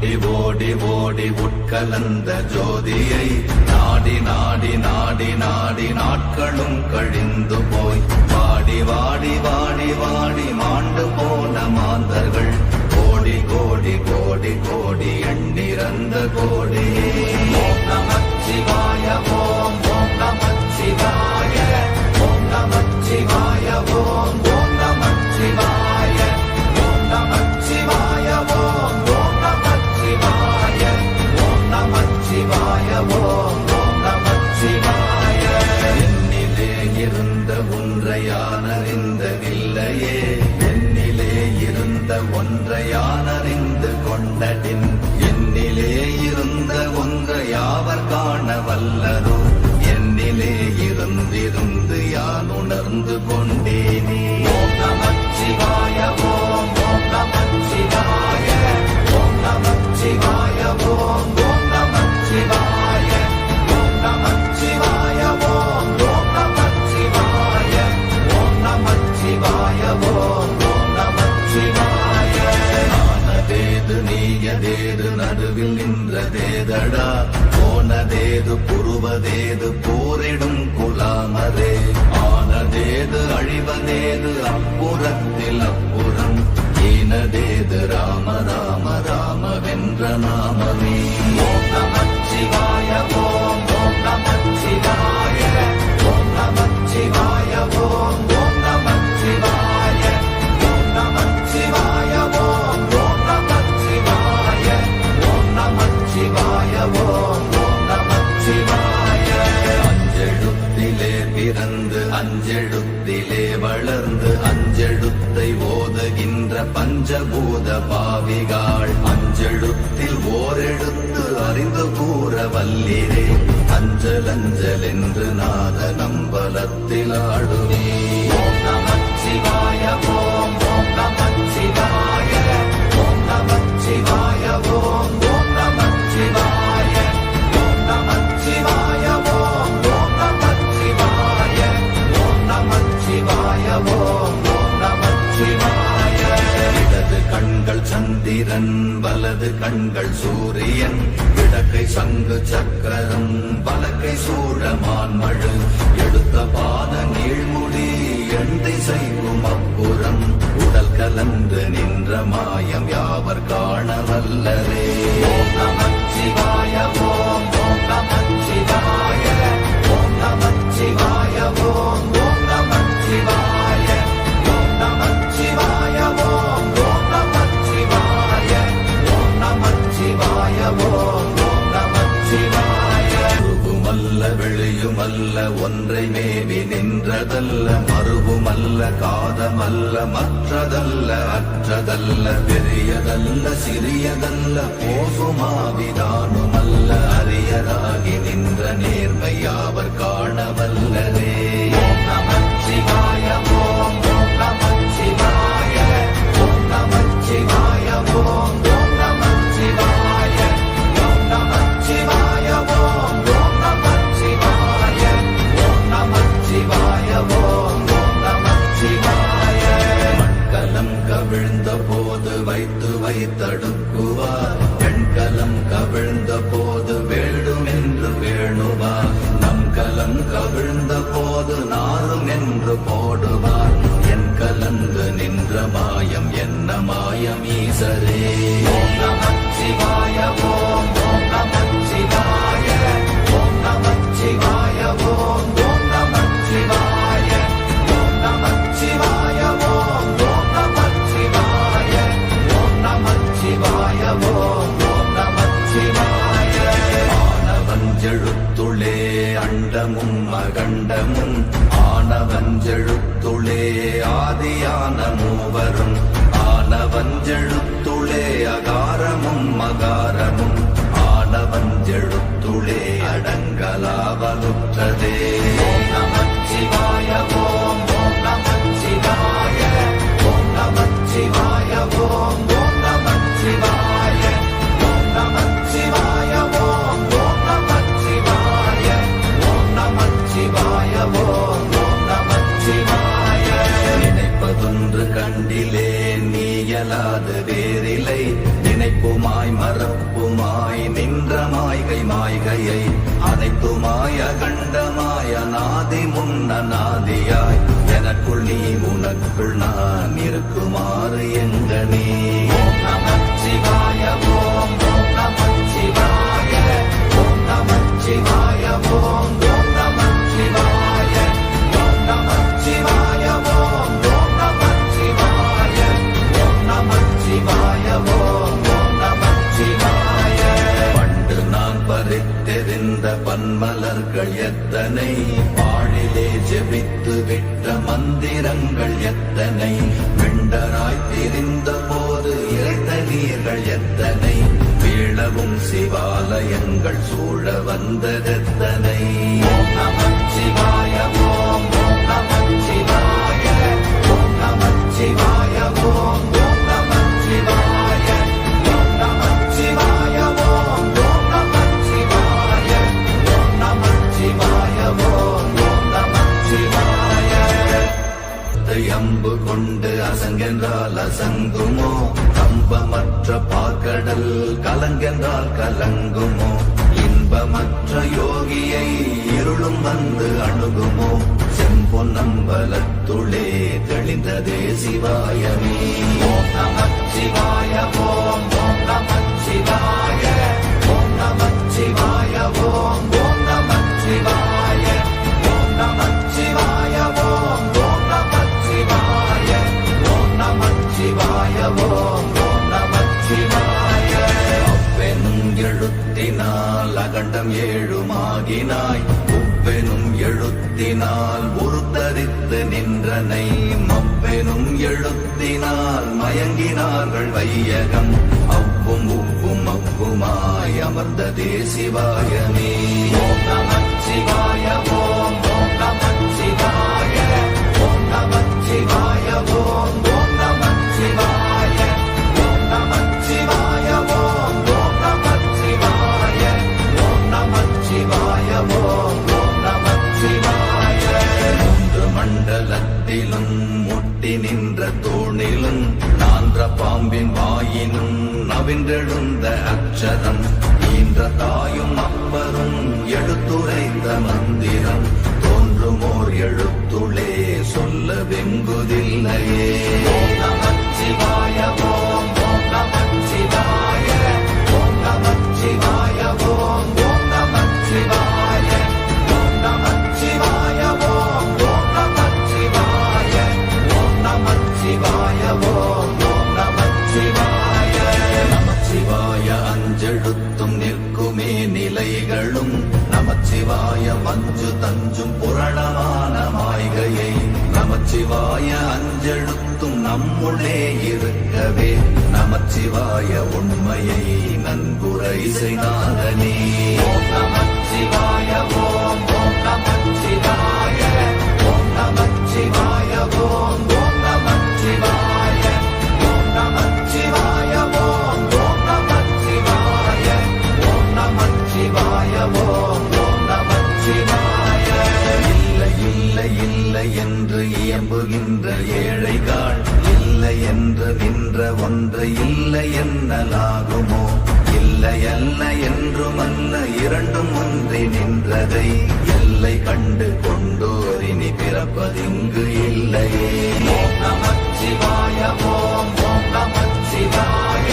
ஓடி ஓடி ஓடி உட்கலந்த ஜோதியை நாடி நாடி நாடி நாடி நாட்களும் கழிந்து போய் வாடி வாடி வாடி வாடி மாண்டு போன மாந்தர்கள் கோடி கோடி கோடி கோடி எண்ணிறந்த கோடி. ஓம் நமச்சிவாய ஓம் ஓம் நமச்சிவாய ஓம் நமச்சிவாய ஓம் ஓம் நமச்சிவாய ஓம் நமச்சிவாய ஓம் ஓம் நமச்சிவாய ஓம் நமச்சிவாய ஓம் ஓம் நமச்சிவாய. என்னிலே இருந்த ஒன்றை யான் அறிந்ததில்லையே, என்னிலே இருந்த ஒன்றை யான் அறிந்து கொண்டடின், என்னிலே இருந்த ஒன்றை யாவர் காண வல்லரோ, என்னிலே இருந்திருந்து யான் உணர்ந்து கொண்டேனே. ஓம் நமச்சிவாய ஓம் ஓம் நமச்சிவாய ஓம் நமச்சிவாய ஓம் ஓம் நமச்சிவாய ஓம் நமச்சிவாய ஓம் ஓம் நமச்சிவாய ஓம் நமச்சிவாய ஓம் ஓம் நமச்சிவாய. ஆனதேது நீயதேது நடுவில் நின்றதேதடா, போனதேது புருவதேது போரிடும் குலாமரே, ஆனதேது அழிவதேது அப்புறத்தில் அப்புறம், ஈனதேது ராம ராம ராமவென்ற நாமமே. ஓம் நமச்சிவாய ஓம் ஓம் நமச்சிவாய ஓம் நமச்சிவாய ஓம் ஓம் நமச்சிவாய ஓம் நமச்சிவாய ஓம் ஓம் நமச்சிவாய ஓம் நமச்சிவாய ஓம் ஓம் நமச்சிவாய. அஞ்செழுத்திலே பிறந்து அஞ்செழுத்திலே வளர்ந்து அஞ்செழுத்தை ஓதுகின்ற பஞ்சபூத பாவிகாள், அஞ்செழுத்தில் ஓரெழுத்து அறிந்து கூற வல்லிரே, அஞ்சல் அஞ்சல் என்று நாத நம்பலத்தில் ஆடுவே. ஓம் நமச்சிவாய ஓம் ஓம் நமச்சிவாய ஓம் நமச்சிவாய ஓம் ஓம் நமச்சிவாய ஓம் நமச்சிவாய ஓம் ஓம் நமச்சிவாய ஓம் நமச்சிவாய ஓம் ஓம் நமச்சிவாய. இடது கண்கள் சந்திரன் வலது கண்கள் சூரியன், இடக்கை சங்கு சக்கரம் வலக்கை சூழமான்மழு, எடுத்த பாத நீழ்முடி எண் திசைக்கும் அப்புறம், உடல் கலந்து நின்ற மாயம் யாவர் காண வல்லரே. ஓம் நமச்சிவாய ஓம் ஓம் நமச்சிவாய ஓம் நமச்சிவாய ஓம் ஓம் நமச்சிவாய ஓம் நமச்சிவாய ஓம் ஓம் நமச்சிவாய ஓம் நமச்சிவாய ஓம் ஓம் நமச்சிவாய. உருவுமல்ல வெளியுமல்ல ஒன்றை மேவி நின்றதல்ல, மறுவுமல்ல காதமல்ல மற்றதல்ல அற்றதல்ல, பெரியதல்ல சிறியதல்ல போசுமாவிதானுமல்ல, அரியராகி நின்ற நேர்மை யாவர் காண வல்லரே. ஓம் நமச்சிவாய ஓம் ஓம் நமச்சிவாய ஓம் நமச்சிவாய ஓம் ஓம் நமச்சிவாய ஓம் நமச்சிவாய ஓம் ஓம் நமச்சிவாய ஓம் நமச்சிவாய ஓம் ஓம் நமச்சிவாய. மண்கலம் கவிழ்ந்த போது வைத்து வைத்தடுக்குவார், பெண்கலம் கவிழ்ந்த போது வேண்டும் என்று வேணுவார், நம் கலம் கவிழ்ந்த போது நாரும் என்று போடுவார், என் கலந்து நின்ற மாயம் என்ன மாயம் ஈசரே. ஓம் நமச்சிவாய ஓம் ஓம் நமச்சிவாய ஓம் நமச்சிவாய ஓம் ஓம் நமச்சிவாய ஓம் நமச்சிவாய ஓம் ஓம் நமச்சிவாய ஓம் நமச்சிவாய ஓம் ஓம் நமச்சிவாய. ஆனவஞ்செழுத்துளே அண்டமும் அகண்டமும், ஆனவஞ்செழுத்துளே ஆதியான மூவரும், ஆனவஞ்செழுத்துளே அகாரமும் மகாரமும், ஆனவஞ்செழுத்துளே அடங்கலாவலுற்றதே. ஓம் நமச்சிவாய ஓம் ஓம் நமச்சிவாய ஓம் நமச்சிவாய ஓம் ஓம் நமச்சிவாய ஓம் நமச்சிவாய ஓம் ஓம் நமச்சிவாய ஓம் நமச்சிவாய ஓம் ஓம் நமச்சிவாய. நினைப்பதொன்று கண்டிலே நீயலாது வேறில்லை, நினைப்புமாய் மறப்புமாய் நின்ற மாய்கை மாய்கையை அனைத்துமாய் அகண்டமாய் அநாதி முன்னநாதியாய் எனக்குள் நீ உனக்குள் நான் இருக்குமாறு எங்கனே. ஓம் நமச்சிவாய ஓம் ஓம் நமச்சிவாய ஓம் நமச்சிவாய ஓம் ஓம் நமச்சிவாய ஓம் நமச்சிவாய ஓம் ஓம் நமச்சிவாய ஓம் நமச்சிவாய ஓம் ஓம் நமச்சிவாய. பண்டு நான் பறித்தெறிந்த பன்மலர்கள் எத்தனை, பாழிலே ஜெபித்து விட்ட மந்திரங்கள் எத்தனை, வெண்டராய் திரிந்த போது இறைத்த நீர்கள் எத்தனை, வீழவும் சிவாலயங்கள் சூழ வந்ததெத்தனை. ஓம் நமச்சிவாய ஓம் ஓம் நமச்சிவாய ஓம் நமச்சிவாய ஓம் ஓம் நமச்சிவாய ஓம் நமச்சிவாய ஓம் ஓம் நமச்சிவாய ஓம் நமச்சிவாய ஓம் ஓம் நமச்சிவாய. அம்பு கொண்டு அசங்கென்றால் அசங்குமோ, கம்பமற்ற பாக்கடல் கலங்கென்றால் கலங்குமோ, இன்பமற்ற யோகியை இருளும் வந்து அணுகுமோ, செம்பொன்னம்பலத்துளே தெளிந்ததே சிவாயமே. ஓம் நமச்சிவாய ஓம் ஓம் நமச்சிவாய ஓம் நமச்சிவாய ஓம் ஓம் நமச்சிவாய ஓம் நமச்சிவாய ஓம் ஓம் நமச்சிவாய ஓம் நமச்சிவாய ஓம் ஓம் நமச்சிவாய. அப்பெனும் எழுத்தினால் அகண்டம் ஏழுமாகினாய், உப்பெனும் எழுத்தினால் உருத்தரித்து நின்றனை, மப்பெனும் எழுத்தினால் மயங்கினார்கள் வையகம், அவ்வும் உப்பும் அப்புமாய் அமர்ந்ததே சிவாயமே. ஓம் நமச்சிவாய ஓம் ஓம் நமச்சிவாய ஓம் நமச்சிவாய ஓம் ஓம் நமச்சிவாய ஓம் நமச்சிவாய ஓம் ஓம் நமச்சிவாய ஓம் நமச்சிவாய ஓம் ஓம் நமச்சிவாய. மூன்று மண்டலத்திலும் முட்டி நின்ற தூணிலும் நான்ற பாம்பின் வாயினும் நவின்றெழுந்த அக்ஷரம், ஈன்ற தாயும் அப்பரும் எடுத்துரைத்த மந்திரம், தோன்றுமோர் எழுத்துளே சொல்ல வெங்குதில்லையே. ஓம் நமச்சிவாய ஓம் ஓம் நமச்சிவாய ஓம் நமச்சிவாய ஓம் ஓம் நமச்சிவாய ஓம் நமச்சிவாய ஓம் ஓம் நமச்சிவாய ஓம் நமச்சிவாய ஓம் ஓம் நமச்சிவாய. நமச்சிவாய அஞ்செழுத்தும் நிற்குமே நிலைகளும், நமச்சிவாய மஞ்சு தஞ்சும் புரணமான மாய்கையை, நமச்சிவாய அஞ்செழுத்தும் நம்முள்ளே இருக்கவே, நமச்சிவாய உண்மையை நன்குரை செய்தாதனே. ஓம் நமச்சிவாய ஓம் ஓம் நமச்சிவாய ஓம் நமச்சிவாய ஓம் ஓம் நமச்சிவாய ஓம் நமச்சிவாய ஓம் ஓம் நமச்சிவாய ஓம் நமச்சிவாய ஓம் ஓம் நமச்சிவாய. இல்லை இல்லை இல்லை என்று இயம்புகின்ற ஏழைகள், இல்லை என்று நின்ற ஒன்று இல்லை என்னலாகுமோ, இல்லை அல்ல என்றுமல்ல இரண்டும் ஒன்றி நின்றதை, எல்லை கண்டு கொண்டோர் இனி பிறப்பதிங்கு இல்லையே. ஓம் நமச்சிவாய ஓம் ஓம் நமச்சிவாய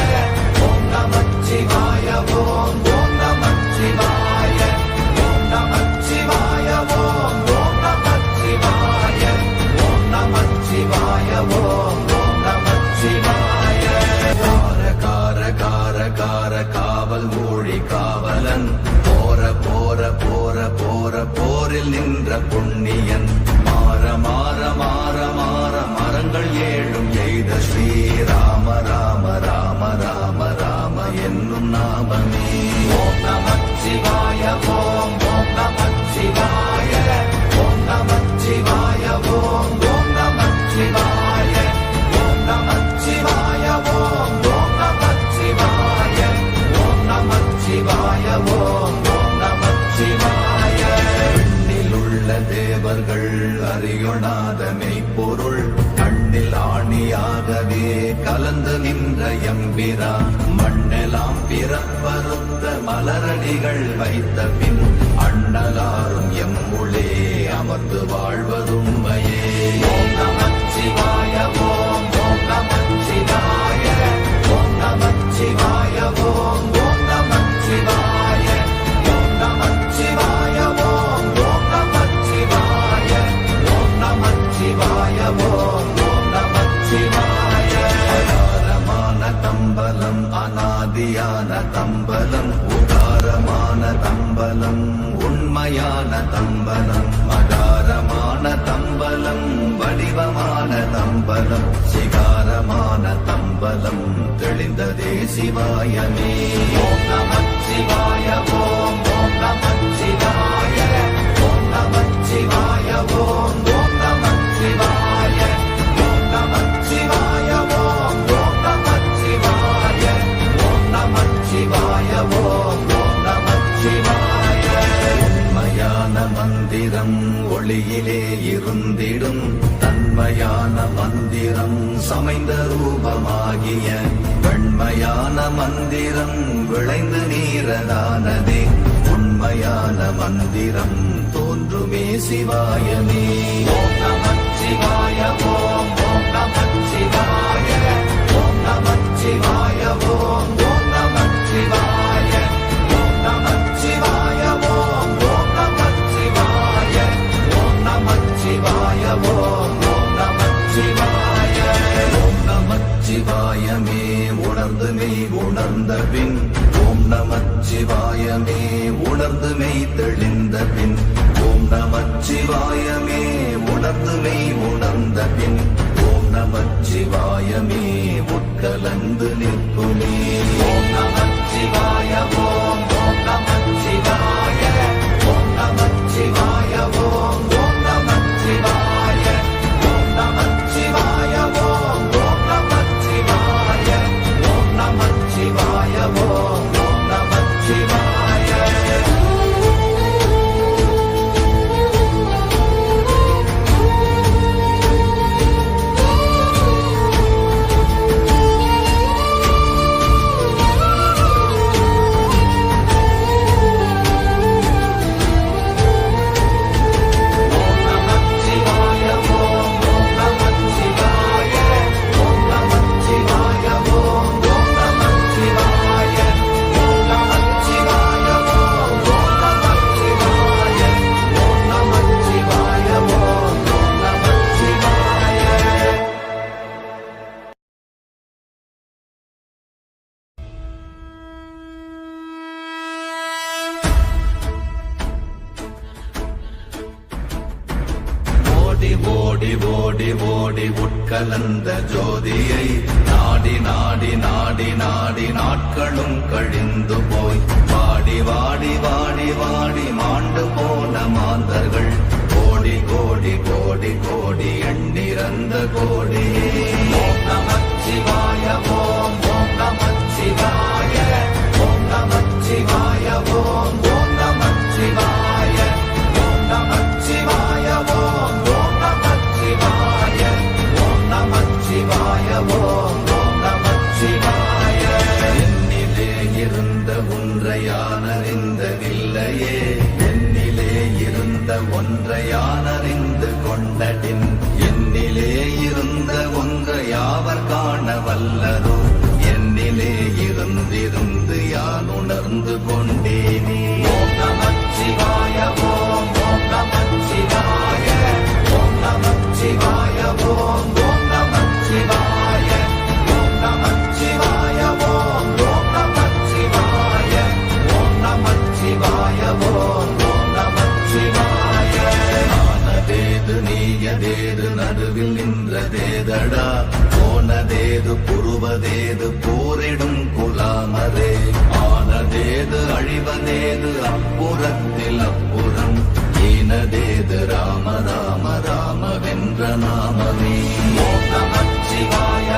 ஓம் நமச்சிவாய ஓம் ஓம் நமச்சிவாய ஓம் நமச்சிவாய ஓம் ஓம் நமச்சிவாய ஓம் நமச்சிவாய ஓம் ஓம் நமச்சிவாய. கார கார கார கார காவல் மூழி காவலன், போர போர போர போர போரில் நின்ற புண்ணியன், மாற மாற மாற மாற மரங்கள் ஏழும் எய்த ஸ்ரீராம ராம ராம ராம ராம என்னும் நாமமே. ஓம் நமச்சிவாய ஓம் ஓம் நமச்சிவாய ஓம் நமச்சிவாய ஓம் ஓம் நமச்சிவாய ஓம் நமச்சிவாய ஓம் ஓம் நமச்சிவாய ஓம் நமச்சிவாய ஓம் ஓம் நமச்சிவாய. விண்ணிலுள்ள தேவர்கள் அறியொணாத மெய்ப்பொருள், கண்ணில் கண்ணில் ஆணியாகவே கலந்து நின்ற எம்பிரா மண்ணெல்லாம் பிறப்பறுத்த மலரடிகள் வைத்த பின் அண்ணலாரும் எம்முளே அமர்ந்து வாழ்வதுண்மையே. ஓம் நமச்சிவாய ஓம் ஓம் நமச்சிவாய ஓம் நமச்சிவாய ஓம் ஓம் நமச்சிவாய ஓம் நமச்சிவாய ஓம் ஓம் நமச்சிவாய ஓம் நமச்சிவாய ஓம் ஓம் நமச்சிவாய. அகாரமான தம்பலம் அநாதியான தம்பலம் உகாரமான தம்பலம் உண்மையான தம்பலம் மகாரமான தம்பலம் வடிவமான தம்பலம் சிகாரமான தம்பலம் தெளிந்ததே சிவாயமே. ஓம் நமச்சிவாய ஓம் ஓம் நமச்சிவாய ஓம் நமச்சிவாய ஓம் ஓம் நமச்சிவாய ஓம் நமச்சிவாய ஓம் ஓம் நமச்சிவாய ஓம் நமச்சிவாய ஓம் ஓம் நமச்சிவாய. உண்மையான மந்திரம் ஒளியிலே இருந்திடும் தன்மையான மந்திரம் சமைந்த ரூபமாகிய வெண்மையான மந்திரம் விளைந்து நீரதானதே உண்மையான மந்திரம் தோன்றுமே சிவாயமே. ஓம் நமச்சிவாய ஓம் ஓம் நமச்சிவாய ஓம் நமச்சிவாய ஓம் ஓம் நமச்சிவாய ஓம் நமச்சிவாய ஓம் ஓம் நமச்சிவாய ஓம் நமச்சிவாய ஓம் ஓம் நமச்சிவாய. ஓம் நமச்சிவாயமே உணர்ந்து மெய் உணர்ந்த பின் ஓம் நமச்சிவாயமே உணர்ந்து மெய் தெளிந்த பின் ஓம் நமச்சிவாயமே உணர்ந்து மெய் உணர்ந்த பின் ஓம் நமச்சிவாயமே உட்கலந்து நிற்குமே. ஓம் நமச்சிவாய ஓம் ஓம் நமச்சிவாய ஓம் நமச்சிவாய ஓம் ஓம் நமச்சிவாய ஓம் நமச்சிவாய ஓம் ஓம் நமச்சிவாய ஓம் நமச்சிவாய ஓம் ஓம் நமச்சிவாய. ஓடி ஓடி ஓடி உட்கலந்த ஜோதியை நாடி நாடி நாடி நாடி நாட்களும் கழிந்து போய் வாடி வாடி வாடி வாடி மாண்டு போன மாந்தர்கள் கோடி கோடி கோடி கோடி எண்ணிறந்த கோடியே. ஓம் நமச்சிவாய ஓம் ஓம் நமச்சிவாய ஓம் நமச்சிவாய ஓம் ஓம் நமச்சிவாய ஓம் நமச்சிவாய ஓம் ஓம் நமச்சிவாய ஓம் நமச்சிவாய ஓம் ஓம் நமச்சிவாய. என்னிலே இருந்த ஒன்றையானறிந்ததில்லையே என்னிலே இருந்த ஒன்றையானறிந்து கொண்டடின் என்னிலே இருந்த ஒன்றை யாவர் காண வல்லதோ என்னிலே இருந்திருந்து யான் உணர்ந்து கொண்டேனே. ஓம் நமச்சிவாய ஓம் ஓம் நமச்சிவாய ஓம் நமச்சிவாய ஓம் ஓம் நமச்சிவாய ஓம் நமச்சிவாய ஓம் ஓம் நமச்சிவாய ஓம் நமச்சிவாய ஓம் ஓம் நமச்சிவாய. ஆனதேது நீயதேது நடுவில் நின்றதேதடா போனதேது புருவதேது போரிடும் குலாமரே ஆனதேது அழிவதேது அப்புறத்தில் அப்புறம் ஈனதேது ராம ராம ராம வென்ற நாமமே. ஓம் நமச்சிவாய